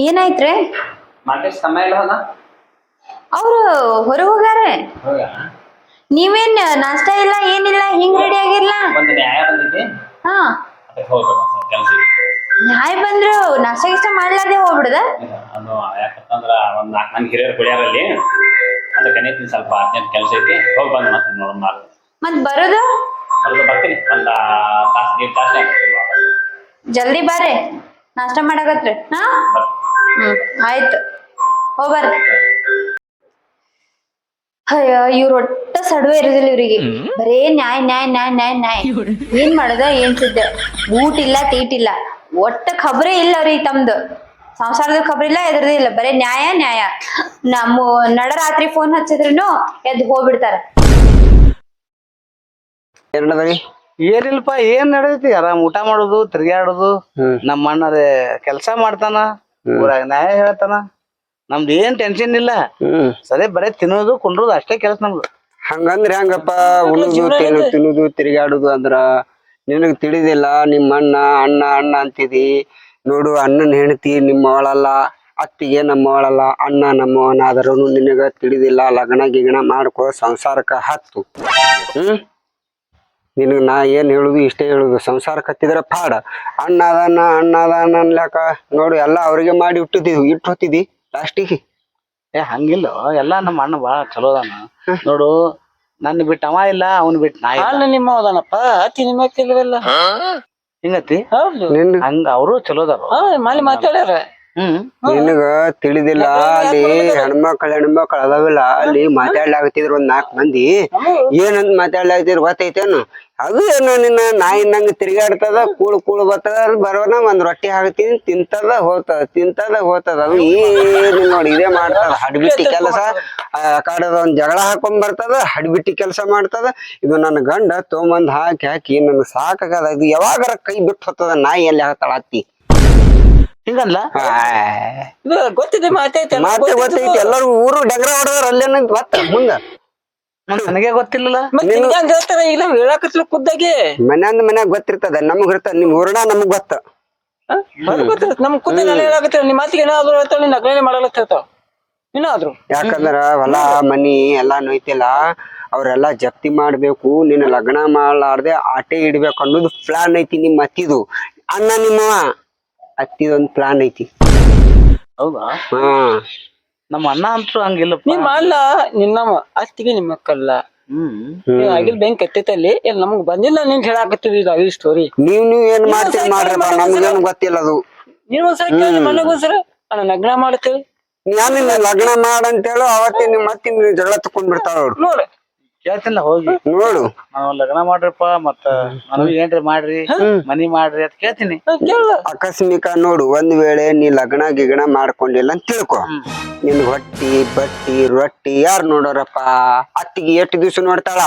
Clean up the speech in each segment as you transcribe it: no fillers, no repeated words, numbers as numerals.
ಏನಾಯ್ತ್ರಿ? ಸಮಯ ಇಲ್ಲ ಅವ್ರು ಹೊರಗೆ ಹೋಗ್ಯಾರೆ. ನೀವೇನ್ ನಾಷ್ಟ ಇಲ್ಲ ಏನಿಲ್ಲ ಹಿಂಗ್ ರೆಡಿ ಆಗಿರ್ಲ? ಹಾ ನ್ಯಾಯ ಬಂದ್ರು ನಾಷ್ಟ ಗಿಷ್ಟ ಮಾಡ್ಲಾರ್ದೆ ಹೋಗ್ಬಿಡ್ದ? ಯಾಕಂದ್ರ ಒಂದ್ 4 ಮಂದಿ ಹಿರಿಯರು ಕುಡಿಯಾರಲ್ಲಿ ಅದಕ್ಕೆ ಸ್ವಲ್ಪ ಅರ್ಜೆಂಟ್ ಕೆಲಸ ಐತಿ ಹೋಗಿ ಬಂದ್ ಮತ್ತೆ ನೋಡೋಣ. ಮತ್ ಬರೋದು ಬರ್ತೀನಿ ಒಂದ್ ತಾಸು 2 ತಾಸು ಜಲ್ದಿ ಬಾರೆ ನಾಷ್ಟ ಮಾಡಕತ್ರಿ. ಹಾ ಆಯ್ತು ಹೋಗ್ಬರ್ರಿ. ಅಯ್ಯೋ ಇವ್ರ ಒಟ್ಟ ಸಡುವೆ ಇರೋದಿಲ್ಲ ಇವ್ರಿಗೆ. ಬರೇ ನ್ಯಾಯ ನ್ಯಾಯ ನ್ಯಾಯ ನ್ಯಾಯ ನ್ಯಾಯ. ಏನ್ ಮಾಡದ ಏನ್ ಸುದ್ದ ಊಟ ಇಲ್ಲ ತೀಟ್ ಇಲ್ಲ ಒಟ್ಟ ಖಬ್ರೇ ಇಲ್ಲ ಅವ್ರಿಗೆ. ತಮ್ದು ಸಂಸಾರದ ಖಬ್ರ ಇಲ್ಲ ಎದ್ರದೇ ಇಲ್ಲ ಬರೇ ನ್ಯಾಯ ನ್ಯಾಯ. ನಮ್ಮ ನಡರಾತ್ರಿ ಫೋನ್ ಹಚ್ಚಿದ್ರುನು ಎದ್ದು ಹೋಗ್ಬಿಡ್ತಾರ. ಏನಿಲ್ಪ ಏನ್ ನಡೆದೈತಿ ಆರಾಮ್ ಊಟ ಮಾಡೋದು ತಿರ್ಗಾಡೋದು. ನಮ್ಮ ಅಣ್ಣರೇ ಕೆಲ್ಸ ಮಾಡ್ತಾನ ಊರಾಗ ನ್ಯಾಯ ಹೇಳ್ತಾನ. ನಮ್ದು ಏನ್ ಟೆನ್ಷನ್ ಇಲ್ಲ. ಸದೇ ಬರೇ ತಿನ್ನೋದು ಕುಂಡ್ರೋದು ಅಷ್ಟೇ ಕೆಲಸ ನಮ್ದು. ಹಂಗಂದ್ರ ಹೆಂಗಪ್ಪ ಉಣ್ಣುದು ತಿನ್ನುದು ತಿರ್ಗಾಡುದು ಅಂದ್ರ ನಿನಗ್ ತಿಳಿದಿಲ್ಲ. ನಿಮ್ಮ ಅಣ್ಣ ಅಣ್ಣ ಅಣ್ಣ ಅಂತಿದಿ ನೋಡು. ಅಣ್ಣನ ಹೆಂಡತಿ ನಿಮ್ಮವಳಲ್ಲ, ಅತ್ತಿಗೆ ನಮ್ಮವಳಲ್ಲ, ಅಣ್ಣ ನಮ್ಮವನಾದರೂ ನಿನಗ ತಿಳಿದಿಲ್ಲ. ಲಗ್ನ ಗಿಗ್ನ ಮಾಡ್ಕೋ ಸಂಸಾರಕ್ಕ ಹತ್ತು. ನಿನಗ್ ನಾ ಏನ್ ಹೇಳುದು ಇಷ್ಟೇ ಹೇಳುದು. ಸಂಸಾರಕ್ಕೆ ಹತ್ತಿದ್ರ ಪಾಡ. ಅಣ್ಣ ಅದಾನ ಅನ್ಲಾಕ ನೋಡು ಎಲ್ಲಾ ಅವ್ರಿಗೆ ಮಾಡಿ ಇಟ್ಟು ಹೊತ್ತಿದಿ ಲಾಸ್ಟಿಗೆ. ಹಂಗಿಲ್ಲ ಎಲ್ಲಾ ನಮ್ಮ ಅಣ್ಣ ಬಾಳ ಚಲೋ ಅದಾನ ನೋಡು. ನನ್ನ ಬಿಟ್ಟ ಅವ ಇಲ್ಲ ಅವನ್ ಬಿಟ್ಟು ನಾ ಇಲ್ಲ. ನಿಮ್ಮ ಅವದಾನಪ್ಪ ಅತಿ ನಿಮ್ಮ ತಿಳಿದಿಲ್ಲ ಹಿಂಗತಿ. ಹಂಗ ಅವರು ಚಲೋದಾರ ಮಾಲಿ ಮಾತಾಡ್ಯಾರ. ನಿನಗ ತಿಳಿದಿಲ್ಲ. ಅಲ್ಲಿ ಹೆಣ್ಮಕ್ಳ ಅದಾವಿಲ್ಲ ಅಲ್ಲಿ ಮಾತಾಡ್ಲಾಗತಿದ್ರು ಒಂದ್ 4 ಮಂದಿ. ಏನಂತ ಮಾತಾಡ್ಲಾಗತಿದ್ರು ಗೊತ್ತೈತೇನು? ಅದು ಏನು ನಿನ್ನ ನಾಯಿ ನಂಗ ತಿರ್ಗಾಡ್ತದ ಕೂಳು ಬರ್ತದ ಬರೋನ ಒಂದ್ ರೊಟ್ಟಿ ಹಾಕ್ತೀನಿ ತಿಂತದ ಹೋಗ್ತದ. ಅದು ಏನು ನೋಡಿ ಇದೇ ಮಾಡ್ತದ ಹಡ್ಬಿಟ್ಟಿ ಕೆಲಸ. ಕಡದ ಒಂದ್ ಜಗಳ ಹಾಕೊಂಡ್ ಬರ್ತದ ಹಡ್ಬಿಟ್ಟಿ ಕೆಲಸ ಮಾಡ್ತದ. ಇದು ನನ್ನ ಗಂಡ ತೊಗೊಂಬಂದ್ ಹಾಕಿ ನನ್ ಸಾಕಾಗದ. ಇದು ಯಾವಾಗಾರ ಕೈ ಬಿಟ್ಟು ಹೋಗ್ತದ ನಾಯಿ ಎಲ್ಲಿ ಹಾಕ್ತಾಳ ಅತ್ತಿ ಹಿಂಗಲ್ಲ. ಗೊತ್ತಿದೆ ಮಾತೆ ಗೊತ್ತೈತಿ. ಎಲ್ಲರೂ ಊರು ಡಂಗ್ರ ಹೊಡೆದ್ರ ಅಲ್ಲೇನ ಗೊತ್ತ ಮುಂದ ನನಗೆ ಗೊತ್ತಿಲ್ಲಲ್ಲ. ಖುದ್ದಾಗಿ ಮನ್ಯಾಗ ಗೊತ್ತಿರ್ತದ ನಮಗ್ ಇರ್ತದ. ನಿಮ್ ಊರ್ಣ ನಮಗ್ ಗೊತ್ತ ನಮ್ ಖುದ್ದಾಗಿ ಹೇಳಾಕತ್ತೀರ. ನಿಮ್ ಮಾತಿಗೆ ಏನಾದ್ರು ಹೇಳ್ತಾವ ನೀನ್ ನಗ್ನೇ ಮಾಡಲತ್ತಿರ್ತಾವ ಏನಾದ್ರು. ಯಾಕಂದ್ರ ಹೊಲ ಮನಿ ಎಲ್ಲಾ ನೋಯ್ತಿಲ್ಲ ಅವ್ರೆಲ್ಲಾ ಜಪ್ತಿ ಮಾಡ್ಬೇಕು. ನಿನ್ನ ಲಗ್ನ ಮಾಡ್ಲಾರ್ದೆ ಆಟೆ ಇಡ್ಬೇಕು ಅನ್ನೋದು ಪ್ಲಾನ್ ಐತಿ. ನಿಮ್ ಅತ್ತಿದು ಅಣ್ಣ ನಿಮ್ಮವ ಅತ್ತಿದೊಂದ್ ಪ್ಲಾನ್ ಐತಿ. ಹೌದಾ? ನಮ್ಮ ಅಣ್ಣ ಅಂತೂ ಹಂಗಿಲ್ಲ. ನಿಮ್ಮ ಅಣ್ಣ ನಿನ್ನಮ್ಮ ಅತ್ತಿಗೆ ನಿಮ್ಮ ಅಕ್ಕಲ್ಲ. ಆಗಿಲ್ ಬೆಂಕ್ ಕತ್ತೈತಲ್ಲಿ ನಮಗ್ ಬಂದಿಲ್ಲ. ನೀನ್ ಹೇಳಾಕತ್ತಿದ್ ಈ ಸ್ಟೋರಿ. ನೀವ್ ಏನ್ ಮಾಡ್ತೀರಿ ಮಾಡ್ರಪ್ಪ ನಮ್ಗೇನು ಗೊತ್ತಿಲ್ಲ ಅದು. ನೀನ್ ಒಂದ್ಸಲ ಕೇಳಿ ಮನೆಗೊಂದ್ಸಲ ಅಣ್ಣ ಲಗ್ನ ಮಾಡ್ತೇಳಿ ನಾನು ಲಗ್ನ ಮಾಡಂತೇಳು ಅವತ್ತೇ ನಿಮ್ ಮತ್ತೆ ಜಗಳ ತಕೊಂಡ್ ಬಿಡ್ತಾವ ಅವ್ರು. ನೋಡು ಕೇಳ್ತಿಲ್ಲ ಹೋಗಿ ನೋಡು ನಾವ್ ಲಗ್ನ ಮಾಡ್ರಪ್ಪ ಮತ್ತ ನನಗೂ ಏನ್ರಿ ಮಾಡ್ರಿ ಮನಿ ಮಾಡ್ರಿ ಅಂತ ಕೇಳ್ತೀನಿ. ಆಕಸ್ಮಿಕ ನೋಡು ಒಂದ್ ವೇಳೆ ನೀ ಲಗ್ನ ಗಿಗ್ನ ಮಾಡ್ಕೊಂಡಿಲ್ಲ ಅಂತ ತಿಳ್ಕೊ. ನಿನ್ ಹೊಟ್ಟಿ ಬಟ್ಟಿ ರೊಟ್ಟಿ ಯಾರು ನೋಡೋರಪ್ಪ? ಅತ್ತಿಗೆ 8 ದಿವ್ಸ ನೋಡ್ತಾಳ,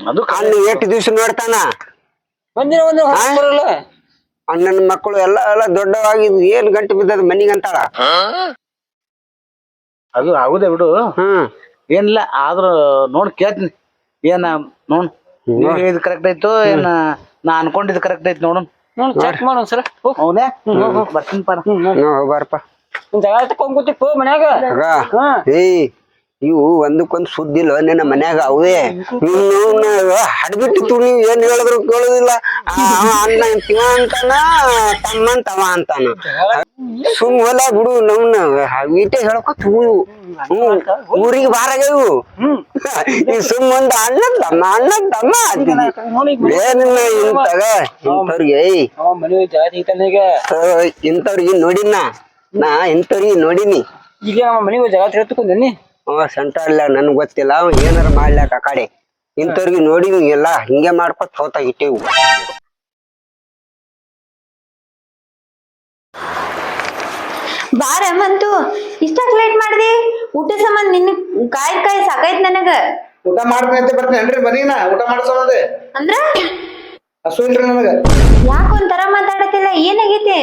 ಅದು ಅಣ್ಣ 8 ದಿವ್ಸ ನೋಡ್ತಾನ. ಒಂದಿನ ಅಣ್ಣನ ಮಕ್ಕಳು ಎಲ್ಲ ದೊಡ್ಡವಾಗಿ ಏನ್ ಗಂಟು ಬಿದ್ದದ ಮನಿಗಂತಾಳ. ಅದು ಆಗುದೇ ಬಿಡು. ಏನಿಲ್ಲ ಆದ್ರೂ ನೋಡ್ ಕೇಳ್ತೀನಿ. ಏನ ನೋಡ್ ಇದು ಕರೆಕ್ಟ್ ಐತೋ ಏನ ನಾ ಅನ್ಕೊಂಡಿದ್ ಕರೆಕ್ಟ್ ಐತಿ ನೋಡು. ಚೆಕ್ ಮಾಡ ಒಂದ್ಸಲ. ಹೌದೇ ಬರ್ತೀನಿ ಪಾರ. ಬಾರಪ್ಪ ಜಗಳ ತಕೊಂಡ್ ಕೂತಿಪ್ಪು ಮನ್ಯಾಗ. ಏಯ್ ಇವು ಒಂದಕ್ಕೊಂದ್ ಸುದ್ದಿಲ್ಲ ನಿನ್ನ ಮನ್ಯಾಗ. ಅವೇ ಹಡ್ಬಿಟ್ಟು ನೀವು ಏನ್ ಹೇಳಿದ್ರು ಕೇಳುದಿಲ್ಲ. ಅಣ್ಣ ತಿವ ಅಂತಾನ ತಮ್ಮಂತವ ಅಂತಾನ. ಸುಮ್ ಹೊಲ ಬಿಡು ನಮ್ನ ಈಟೆ ಹೇಳ್ಕೊತ ಊರಿಗೆ ಬಾರಾಗವು. ಈ ಸುಮ್ ಒಂದ್ ಅಣ್ಣ ತಮ್ಮ ಏನಿಲ್ಲ ಇಂಥವ್ರಿಗೆ ಇಂಥವ್ರಿಗೆ ನೋಡಿನ ನಾ ಇಂಥವ್ರಿಗೆ ನೋಡಿನಿ. ಈಗ ನಮ್ಮ ಮನೆಗೆ ಜಗಳ ತಿಳ್ಕೊಂಡೇನಿ. ಸಂಟಾಡ್ಲ ನನ್ಗ್ ಗೊತ್ತಿಲ್ಲ. ಅವ ಏನಾರ ಮಾಡ್ಲಾಕ ಆ ಕಡೆ ಇಂಥವ್ರಿಗೆ ನೋಡಿನಿ ಎಲ್ಲ ಹಿಂಗೆ ಮಾಡ್ಕೊತ ಹೋತ ಇಟ್ಟೇವು. ಬಾರ ಮಂತು ಇಷ್ಟಕ್ ಲೇಟ್ ಮಾಡ್ದಿ? ಊಟ ಸಂಬಂಧ ನಿನ್ನ ಕಾಯಿ ಸಾಕೈತ್ ನನಗ. ಊಟ ಮಾಡ್ತೀನಿ ಬರ್ತೀನಿ ಮನಿನ ಊಟ ಮಾಡ್ಸೋಣದೆ ಅಂದ್ರ ಹಸು ಇಲ್ರಿ ನನಗ. ಯಾಕ ಒಂಥರ ಮಾತಾಡತಿಲ್ಲ ಏನಾಗೈತಿ?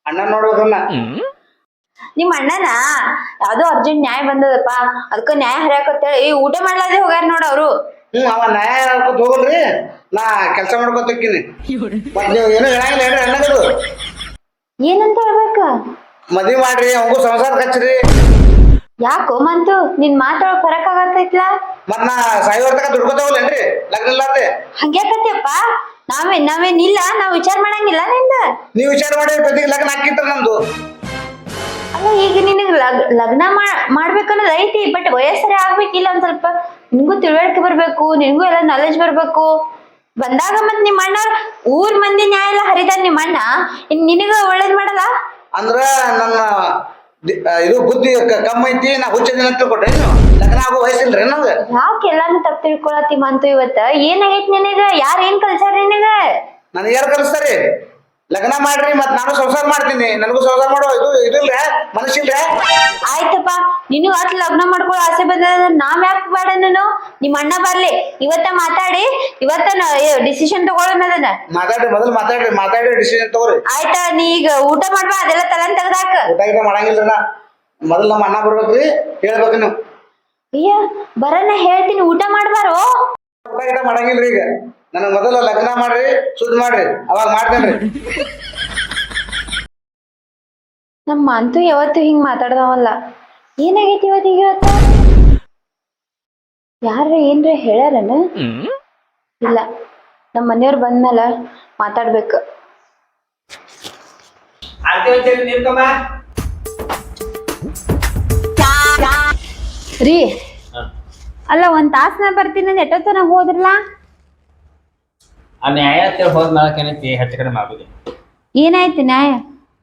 ಅಣ್ಣ ನೋಡ್ಬೇಕನ್ನ. ನಿಮ್ ಅಣ್ಣನ ಯಾವ್ದೋ ಅರ್ಜೆಂಟ್ ನ್ಯಾಯ ಬಂದದಪ್ಪ ಅದಕ್ಕ ನ್ಯಾಯ ಹರಿಯಾಕತ್ತೇಳಿ ಊಟ ಮಾಡ್ಲಾದೆ ಹೋಗ್ಯಾರ ನೋಡ ಅವ್ರು. ಅವ ನ್ಯಾಯ ಹೋಗಲ್ರಿ ನಾ ಕೆಲಸ ಮಾಡ್ಕೊತಕ್ಕಿನಿ ಮತ್ ನೀವು ಏನೋ ಹೇಳಂಗಿಲ್ಲ ಹೇಳ್ರಿ ಅಣ್ಣಗಳು ಏನಂತ ಹೇಳ್ಬೇಕ? ಮದ್ವಿ ಮಾಡ್ರಿ ಅವಂಗೂ ಸಂಸಾರ ಹಚ್ಚ್ರಿ ಯಾಕೋ ಮಂತು ನಿನ್ ಮಾತಾಡೋ ಫರಕ್ ಆಗತ್ತೈತ್ಲಾ? ಮತ್ ನಾ ಸಾಯಿವರ್ ತಕ ದುಡ್ಕೋತಾವಲ್ಲೇನ್ರಿ ಲಗ್ನ ಇಲ್ಲಾರ್ದೆ ಹಂಗ್ಯಾಕತ್ಯಪ್ಪ? ನಾವೇನಿಲ್ಲ ನಾವ್ ವಿಚಾರ ಮಾಡಂಗಿಲ್ಲ ನಿಂದ. ನೀವ್ ವಿಚಾರ ಮಾಡಿ ಪ್ರತಿ ಲಗ್ನ ಹಾಕಿತ್ರ ನಮ್ದು ಅಲ್ಲ ಈಗ ನಿನಗ್ ಲಗ್ನ ಮಾಡ್ಬೇಕನ್ನೋದ್ ಐತಿ, ಬಟ್ ವಯಸ್ಸರೇ ಆಗ್ಬೇಕಿಲ್ಲ ಒಂದ್ ಸ್ವಲ್ಪ. ನಿನ್ಗೂ ತಿಳುವಳಿಕೆ ಬರ್ಬೇಕು, ನಿನ್ಗೂ ಎಲ್ಲ ನಾಲೆಜ್ ಬರ್ಬೇಕು. ಬಂದಾಗ ಮತ್ ನಿಮ್ ಅಣ್ಣ ಊರ್ ಮಂದಿ ನ್ಯಾಯ ಎಲ್ಲ ಹರಿದ ನಿಮ್ ಅಣ್ಣ ಇನ್ ನಿನಗ ಒಳ್ಳೇದ್ ಮಾಡಲ್ಲ. ಅಂದ್ರ ನನ್ನ ಇದು ಬುದ್ಧಿ ಕಮ್ಮಿ ಐತಿ ನಾ ಹುಚ್ಚಿನ ಅಂತ ತಿಳ್ಕೊಟ್ರಿ ನೀವು ಲಗ್ನ ಆಗೋ ವಯಸ್ಸಿಲ್ರಿ ನಂಗೆ ಯಾಕೆ ಎಲ್ಲಾನು ತಪ್ಪು ತಿಳ್ಕೊಳತಿ ಮಂತು? ಇವತ್ತ ಏನಾಗೈತಿ ನಿನಗ? ಯಾರ್ ಏನ್ ಕಲ್ಸಾರ ನಿನಗ? ನನಗೆ ಯಾರು ಕಲಿಸ್ತಾರಿ? ಲಗ್ನ ಮಾಡ್ರಿ ಮತ್ ನಾನು ಸಂಸಾರ ಮಾಡ್ತೀನಿ, ನನಗೂ ಸಂಸಾರ ಮಾಡೋ ಇದಿಲ್ರ ಮನಸ್ಸಿಲ್ರ? ಆಯ್ತಪ್ಪ, ನಿನಗ್ ಅಟ್ ಲಗ್ನ ಮಾಡ್ಕೊಳ್ಳೋ ಆಸೆ ಬಂದ ನಾವ್ ಯಾಕೆ ಬೇಡ? ನಾನು ನಿಮ್ ಅಣ್ಣ ಬರ್ಲಿ, ಇವತ್ತ ಮಾತಾಡಿ ಇವತ್ತ ಡಿಸಿಷನ್ ತಗೊಳ್ಳೋಣ ಅದನ್ನ. ಮಾತಾಡ್ರಿ ಮೊದಲು ಮಾತಾಡಿ ಡಿಸಿಷನ್ ತಗೋರಿ. ಆಯ್ತಾ? ನೀ ಈಗ ಊಟ ಮಾಡ್ಬಾ, ಅದೆಲ್ಲ ತಲೆನ್ ತೆಗ್ದಾಕ. ಊಟ ಗೀಟ ಮಾಡಂಗಿಲ್ರಿ ನಾ ಮೊದಲು ನಮ್ಮ ಅಣ್ಣ ಬರ್ಬೇಕ್ರಿ, ಹೇಳ್ಬೇಕು ನೀವು. ಅಯ್ಯ ಬರನ ಹೇಳ್ತೀನಿ, ಊಟ ಮಾಡ್ಬಾರೋ. ಊಟ ಗೀಟ ಮಾಡಂಗಿಲ್ರಿ ಈಗ. ನನಗ್ ಮೊದಲು ಲಗ್ನ ಮಾಡ್ರಿ, ಸುದ್ದಿ ಮಾಡ್ರಿ, ಅವಾಗ ಮಾಡ್ತೇನ್ರಿ. ನಮ್ಮ ಅಂತೂ ಯಾವತ್ತು ಹಿಂಗ್ ಮಾತಾಡ್ದವಲ್ಲ. ಏನಾಗೈತಿ ಇವತ್ತ? ಯಾರ ಏನ್ರ ಹೇಳ್ಯಾರನ? ಇಲ್ಲ, ನಮ್ಮ ಮನೆಯವ್ರು ಬಂದ್ಮೇಲೆ ಮಾತಾಡ್ಬೇಕು. ರೀ ಅಲ್ಲ, ಒಂದ್ ತಾಸ್ನ ಬರ್ತೀನಿ ಅಂದ್ ಎಷ್ಟೊತ್ತನ ಹೋದ್ರಲ್ಲ? ಆ ನ್ಯಾಯ ಅಂತೇಳಿ ಹೋದ್ಮೇಲೆ ಏನೈತಿ ಹೆಚ್ಚು ಕಡಿಮೆ ಆಗುದು. ಏನಾಯ್ತು ನ್ಯಾಯ?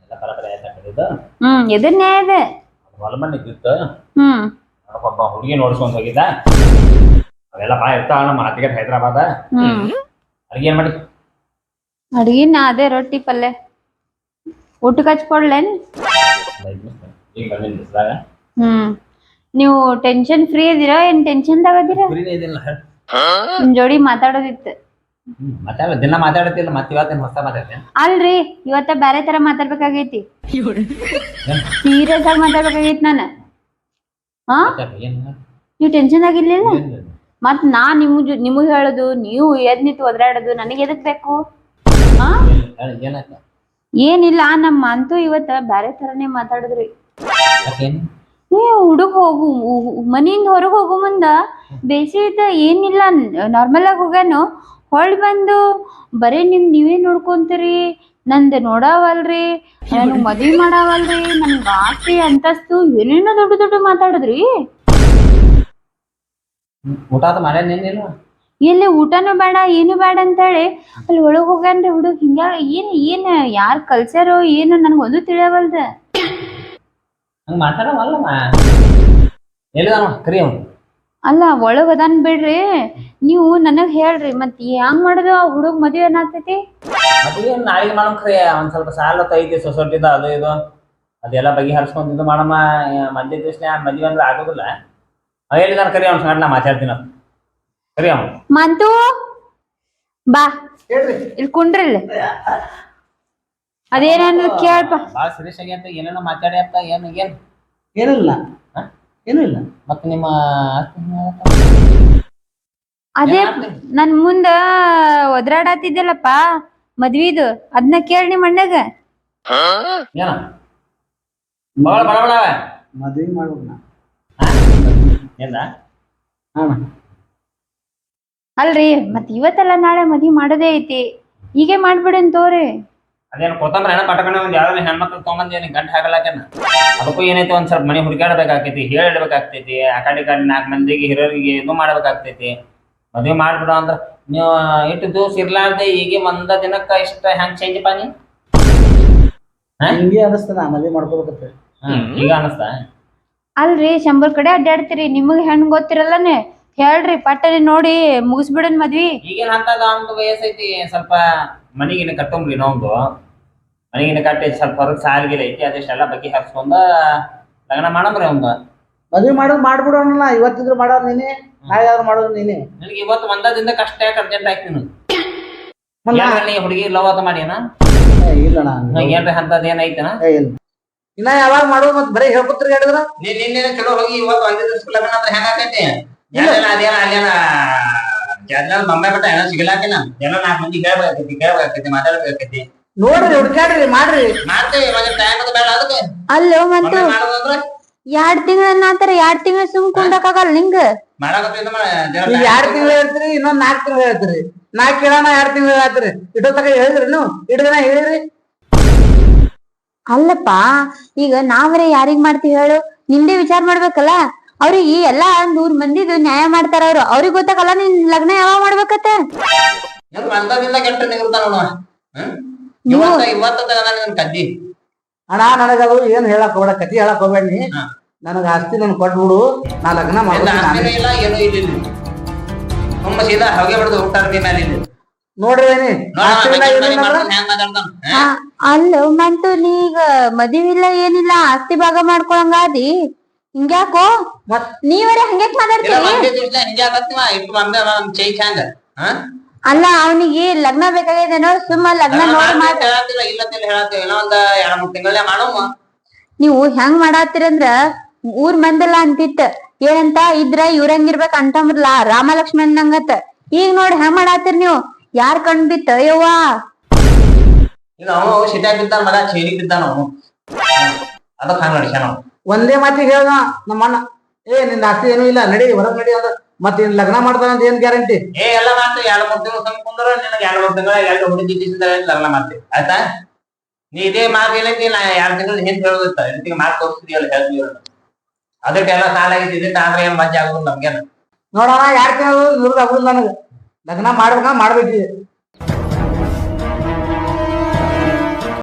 ಎಲ್ಲ ಬರಬರ ಆಯ್ತಾ ಕಡಿದು ಎದ್ರ ನ್ಯಾಯ ಇದೆ? ಹೊಲ ಮನೆ ಇದ್ದಿತ್ತು. ಒಬ್ಬ ಹುಡುಗಿ ನೋಡ್ಸ್ಕೊಂಡ್ ಹೋಗಿದ್ದ. ಅವೆಲ್ಲ ಭಾಳ ಇರ್ತಾವ ನಮ್ಮ ಮಾತಿಗೆ ಹೈದ್ರಾಬಾದ. ಅಡ್ಗೆ ಏನ್ ಮಾಡಿ? ಅಡ್ಗಿನ ಅದೇ ರೊಟ್ಟಿ ಪಲ್ಯ. ಊಟಕ್ಕೆ ಹಚ್ಕೊಡ್ಲೇನ್? ಈಗ ಬಂದಿನ ಬಿಸ್ಲಾಗ ನೀವು ಟೆನ್ಷನ್ ಫ್ರೀ ಇದೀರಾ ಏನ್ ಟೆನ್ಷನ್ ತಗದಿರ? ನಿಮ್ ಜೋಡಿ ಮಾತಾಡೋದಿತ್ತು. ದಿನ ಮಾತಾಡತಿಲ್ಲ, ಮತ್ತೆ ಇವತ್ತೇನು ಹೊಸ ಮಾತಾಡ್ತೇನೆ? ಅಲ್ರಿ, ಇವತ್ತ ಬ್ಯಾರೆ ತರ ಮಾತಾಡ್ಬೇಕಾಗೈತಿ. ಸೀರಿಯಸ್ ಆಗಿ ಮಾತಾಡ್ಬೇಕಾಗೈತಿ ನಾನು. ನೀವ್ ಟೆನ್ಷನ್ ಆಗಿರ್ಲಿಲ್ಲ? ಮತ್ ನಾ ನಿಮಗ್ ಹೇಳುದು, ನೀವು ಎದ್ ನಿಂತು ಒದ್ರಾಡೋದು ನನಗೆ ಎದಕ್ ಬೇಕು? ಏನಿಲ್ಲ, ನಮ್ಮ ಅಂತೂ ಇವತ್ತ ಬ್ಯಾರೆ ತರನೇ ಮಾತಾಡಿದ್ರಿ. ಹುಡುಗ ಮನಿಯಿಂದ ಹೊರಗ್ ಹೋಗೋ ಮುಂದ ಬೇಸಿದ ಏನಿಲ್ಲ, ನಾರ್ಮಲ್ ಆಗಿ ಹೋಗ್ಯಾನು. ಹೊಳ್ ಬಂದು ಬರೀ ನೀವೇ ನೋಡ್ಕೊಂತೀರಿ, ನಂದ್ ನೋಡಾವಲ್ರಿ, ನನಗ್ ಮದ್ವಿ ಮಾಡಾವಲ್ರಿ, ನನ್ಗ ಆಸ್ತಿ ಅಂತಸ್ತು ಏನೇನೋ ದೊಡ್ಡ ಮಾತಾಡಿದ್ರಿ. ಊಟ ಮಾಡ್ಯಾನೇನಿಲ್ಲ? ಎಲ್ಲಿ ಊಟನೂ ಬೇಡ ಏನು ಬೇಡ ಅಂತೇಳಿ ಅಲ್ಲಿ ಒಳಗ್ ಹೋಗ್ಯಾನ್ರಿ ಹುಡುಗ. ಹಿಂಗ ಏನ್ ಯಾರ್ ಕಲ್ಸ್ಯಾರೋ ಏನು ನನ್ಗೊಂದು ತಿಳಿಯವಲ್ದ. ಹಂಗ ಮಾತಾಡವಲ್ಲಮ್ಮ. ಎಲ್ಲಿದಾನ ಕರಿ ಅವ್ನು? ಅಲ್ಲ ಒಳಗ್ ಅದಾನ್ ಬಿಡ್ರಿ, ನೀವು ನನಗ್ ಹೇಳ್ರಿ ಮತ್ ಹೆಂಗ್ ಮಾಡುದು? ಆ ಹುಡುಗ ಮದ್ವೆ ಏನಾಗ್ತೈತಿ? ಮದ್ವೆ ನಾಳೆಗೆ ಮಾಡಮ್ ಖರೆ. ಒಂದ್ ಸ್ವಲ್ಪ ಸಾಲ ಐತಿ ಸೊಸೈಟಿದ, ಅದು ಇದು ಅದೆಲ್ಲ ಬಗೆಹರಿಸ್ಕೊಂಡ್ ಇದು ಮಾಡಮ್ಮ. ಮಧ್ಯ ದಿವ್ಸ ಮದ್ವೆ ಅಂದ್ರೆ ಆಗೋದಿಲ್ಲ. ಹೇಳಿದಾನ ಕರಿ ಅವ್ನ ಸಂಗಡ ನಾ ಮಾತಾಡ್ತೀನಿ ಅಂತ. ಕರಿ ಅವ್ನು. ಮಂತು ಬಾ ಇಲ್ಲಿ ಕುಂಡ್ರಿ. ಅದೇನ ಕೇಳಪ್ಪ. ಬಾಳ ಸೀರಿಯಸ್ ಆಗಿ ಅಂತ ಏನೇನೋ ಮಾತಾಡಿ ಅಂತ. ಏನಿಲ್ಲ ಏನೂ ಇಲ್ಲ. ಮತ್ತೆ ನಿಮ್ಮ ಅದೇ ನನ್ ಮುಂದ ಒದ್ರಾಡತ್ತಿದ್ದಲ್ಲಪ್ಪ ಮದ್ವಿದು, ಅದನ್ನ ಕೇಳಿ ನಿಮ್ ಅಣ್ಣಗ. ಏನ ಬಳ ಬಳ ಮದ್ವಿ ಮಾಡೋಣ ಏನ? ಅಲ್ರಿ ಮತ್ ಇವತ್ತೆಲ್ಲ ನಾಳೆ ಮದ್ವಿ ಮಾಡೋದೇ ಐತಿ, ಹೀಗೆ ಮಾಡ್ಬಿಡೇನ್ ತೋರಿ. ಅದೇನು ಕೊತ್ತಂಬರಿ ಹೆಣ ಪಟಕಣ ಒಂದ್ ಯಾವ್ದಾರ ಹೆಣ್ಮಕ್ಳು ತೊಗೊಂಬಂದ್ ಏನ್ ಗಂಟು ಹಾಕಲಾಕೇನ? ಅದಕ್ಕೂ ಏನೈತಿ ಒಂದ್ ಸ್ವಲ್ಪ ಮನೆ ಹುಡುಕಾಡ್ಬೇಕಾಗ್ತೈತಿ, ಹೇಳಿಡ್ಬೇಕಾಗ್ತೈತಿ. ಆ ಕಡೆ 4 ಮಂದಿಗೆ ಹಿರಿಯರಿಗೆ ಇದು ಮಾಡ್ಬೇಕಾಗ್ತೈತಿ. ಮದ್ವೆ ಮಾಡ್ಬಿಡ ಅಂದ್ರ ನೀವು ಇಟ್ಟು ದಿವಸ ಇರ್ಲಾರ್ದೆ ಈಗ ಒಂದ ದಿನಕ್ಕ ಇಷ್ಟ ಹೆಂಗ್ ಚೇಂಜ್ ಪಾನಿ? ಹಿಂಗೆ ಅನಸ್ತದ ಮದ್ವೆ ಮಾಡ್ಕೋಬೇಕಂತ. ಈಗ ಅನಸ್ತ? ಅಲ್ರಿ 100 ಕಡೆ ಅಡ್ಡಾಡ್ತೀರಿ, ನಿಮಗ್ ಹೆಣ್ ಗೊತ್ತಿರಲ್ಲನೆ ಹೇಳ್ರಿ, ಪಟ್ಟನೆ ನೋಡಿ ಮುಗಿಸ್ಬಿಡನ್ ಮದ್ವಿ. ಈಗೇನ್ ಅಂತದ ಒಂದು ವಯಸ್ಸೈತಿ, ಸ್ವಲ್ಪ ಮನಿಗಿನ ಕಟ್ಟೊಂಬ್ರಿ ಇನ್ನೊಂದು. ಮನಿಗಿನ ಕಟ್ಟಿ ಸ್ವಲ್ಪ ಹೊರಗೆ ಸಾಲಿಗಿಲ್ಲ ಐತಿ, ಅದೆಷ್ಟೆಲ್ಲ ಬಗ್ಗೆ ಹರ್ಸ್ಕೊಂಡ ಲಗ್ನ ಮಾಡಮ್ರಿ ಒಂದು. ಮದ್ವೆ ಮಾಡೋದು ಮಾಡ್ಬಿಡೋಣ. ಇವತ್ತಿದ್ರು ಮಾಡೋದು ನೀನೆ, ನಾಳೆ ಮಾಡೋದು ನೀನೆ. ನಿನಗೆ ಇವತ್ತು ಒಂದ ದಿನದ ಕಷ್ಟ ಯಾಕೆ ಅರ್ಜೆಂಟ್ ಆಯ್ತು ನೀನು? ಹುಡುಗಿ ಲವ್ ಅದು ಮಾಡ್ಯಾನ? ಇಲ್ಲ ಏನ್ರಿ ಅಂತದ್ ಏನೈತನ? ಇನ್ನ ಯಾವಾಗ ಮಾಡೋದು? ಮತ್ ಬರೀ ಹೇಳ್ಕೊತ್ರಿ ಹೇಳಿದ್ರ ನಿನ್ನೆ ಚಲೋ ಹೋಗಿ ಇವತ್ತು 5 ದಿವಸ ಲಗ್ನ ಅಂದ್ರೆ ಹೆಂಗಾಕೈತಿ? ಅದೇನ ಎಲ್ಲ ಬೊಂಬೆ ಬಟ್ಟ ಏನೋ ಸಿಗಲಾಕಿನ ಎಲ್ಲ 4 ಮಂದಿ ಕೇಳ್ಬೇಕಾಕೈತಿ ಮಾತಾಡ್ಬೇಕಾಕೈತಿ ನೋಡ್ರಿ ಹುಡ್ಕ್ಯಾಡ್ರಿ ಮಾಡ್ರಿ. ಮಾಡ್ತೇವೆ ಮತ್ತೆ ಟೈಮ್ ಬೇಡ ಅದಕ್ಕೆ ಅಲ್ಲೋ ಮತ್ತು ಒಮ್ಮೆ ಮಾಡೋದಂದ್ರ 2 ತಿಂಗಳ ಆತರ 2 ತಿಂಗಳ ಸುಮ್ ಕುಂಡಕ್ಕಾಗಲ್ಲ ನಿಂಗ. ಮಾಡಕತ್ತಿದ್ದ ಈಗ 2 ತಿಂಗಳು ಹೇಳ್ತೀರಿ, ಇನ್ನೊಂದ್ 4 ತಿಂಗಳು ಹೇಳ್ತೀರಿ. 4 ಕೇಳೋಣ 2 ತಿಂಗಳು ಹೇಳ್ತೀರಿ. ಇಡೋ ತಗ ಹೇಳಿದ್ರಿ ನೀವು, ಇಡೋದನ ಹೇಳಿರಿ. ಅಲ್ಲಪ್ಪ, ಈಗ ನಾವರೇ ಯಾರಿಗ್ ಮಾಡ್ತೀವಿ ಹೇಳು? ನಿಂದೆ ವಿಚಾರ ಮಾಡ್ಬೇಕಲ್ಲ. ಅವ್ರಿಗೆ ಎಲ್ಲಾ 100 ಮಂದಿದು ನ್ಯಾಯ ಮಾಡ್ತಾರ ಅವ್ರು. ಅವ್ರಿಗೆ ಗೊತ್ತಾಗಲ್ಲ ನೀನ್ ಲಗ್ನ ಯಾವಾಗ ಮಾಡ್ಬೇಕತ್ತ. ಅಂತದಿಂದ ಕೆಟ್ಟ ನಿಗಿರ್ತಾನ ಇವತ್ತ ನನ್ ಕದ್ದಿ ಅಣ್ಣ ನನಗದು ಏನ್ ಹೇಳಕ್ ಹೋಗ್ಬೇಡ, ಕತಿ ಹೇಳಕ್ ಹೋಗ್ಬೇಡಿ. ನನಗ ಆಸ್ತಿ ನನ್ ಕೊಟ್ಬಿಡು, ನಾ ಲಗ್ನ ಮಾಡ್ತೀನಿ. ಇಲ್ಲ ಏನೂ ಇಲ್ಲ ತುಂಬ ಸೀದಾ ಹೊಗೆ ಬಿಡದು ಹುಟ್ಟಾರ್ತಿ ಮೇಲೆ ಇಲ್ಲಿ ನೋಡ್ರಿ ಏನಿ ಅಲ್ಲ ಮಂತು, ನೀಗ ಮದುವಿಲ್ಲ ಏನಿಲ್ಲ, ಆಸ್ತಿ ಭಾಗ ಮಾಡ್ಕೊಳಂಗಾದಿ. ಹಿಂಗ್ಯಾಕೋ ನೀವರೇ ಹಂಗ್ಯಾಕ್ ಮಾತಾಡ್ತೀವಿ? ಅಲ್ಲ, ಅವನಿಗೆ ಲಗ್ನ ಬೇಕಾಗಿದೆ ನೋಡ್, ಸುಮ್ಮ ಲಗ್ನ ನೋಡಿ ನೀವು ಹೆಂಗ್ ಮಾಡಾತಿರಂದ್ರ ಊರ್ ಮಂದಲ್ಲ ಅಂತಿತ್ತ. ಏನಂತ ಇದ್ರ ಇವ್ರಂಗಿರ್ಬೇಕ ಅಂತಂಬ್ರಲ್ಲ, ರಾಮ ಲಕ್ಷ್ಮಣ್ ನಂಗತ್ತ. ಈಗ ನೋಡಿ ಹೆಂಗ್ ಮಾಡಾತಿರ್ ನೀವು? ಯಾರ್ ಕಣ್ ಬಿತ್ತ ಯವ್ವಾ? ಈಗ ಅವನು ಸಿಟ್ಯಾಗ ಬಿದ್ದಾನ, ಮಗ ಚೇರಿ ಬಿದ್ದಾನ ಅವನು. ಅದಕ್ಕೆ ಹಂಗ ನಡಿಸ್ಯಾನ ನಾವು. ಒಂದೇ ಮಾತಿಗೆ ಹೇಳ್ದ ನಮ್ಮ ಅಣ್ಣ, ನಿನ್ನ ಆಸ್ತಿ ಏನೂ ಇಲ್ಲ, ನಡಿ ಹೊರಗ್ ನಡಿ ಅಂದ. ಮತ್ತೆ ಲಗ್ನ ಮಾಡ್ತಾನ ಅಂತ ಏನ್ ಗ್ಯಾರಂಟಿ? ಎಲ್ಲ ಮಾಡ್ತೀವಿ. 2-3 ತಿಂಗಳು ಸಮ ಕುಂದ್ರ ನಿನಗೆ 2-3 ತಿಂಗಳ 2 ಹುಡುಗಿ ಲಗ್ನ ಮಾಡ್ತೀವಿ, ಆಯ್ತಾ? ನೀ ಇದೇ ಮಾತಿಲ್ಲ, ನೀ 2 ತಿಂಗಳು ಹಿಂದ್ ಹೇಳೋದಿತ್ತ, ಇದಕ್ಕೆ ಮಾತು ತೋರಿಸ್ತೀಯಲ್ಲ ಹೇಳ್ತೀವಿ. ಅದಕ್ಕೆಲ್ಲ ಸಾಲ ಆಗಿದ್ದು ಇದಕ್ಕೆ ಆದ್ರೆ ಏನ್ ಮಜ್ಜೆ ಆಗುದು ನಮ್ಗೇನ. ನೋಡೋಣ 2 ತಿಂಗಳು ಇವ್ರದ್ದು ಆಗುದಿಲ್ಲ ನನಗ. ಲಗ್ನ ಮಾಡ್ಬೇಕ ಮಾಡ್ಬೇಕಿದೆ.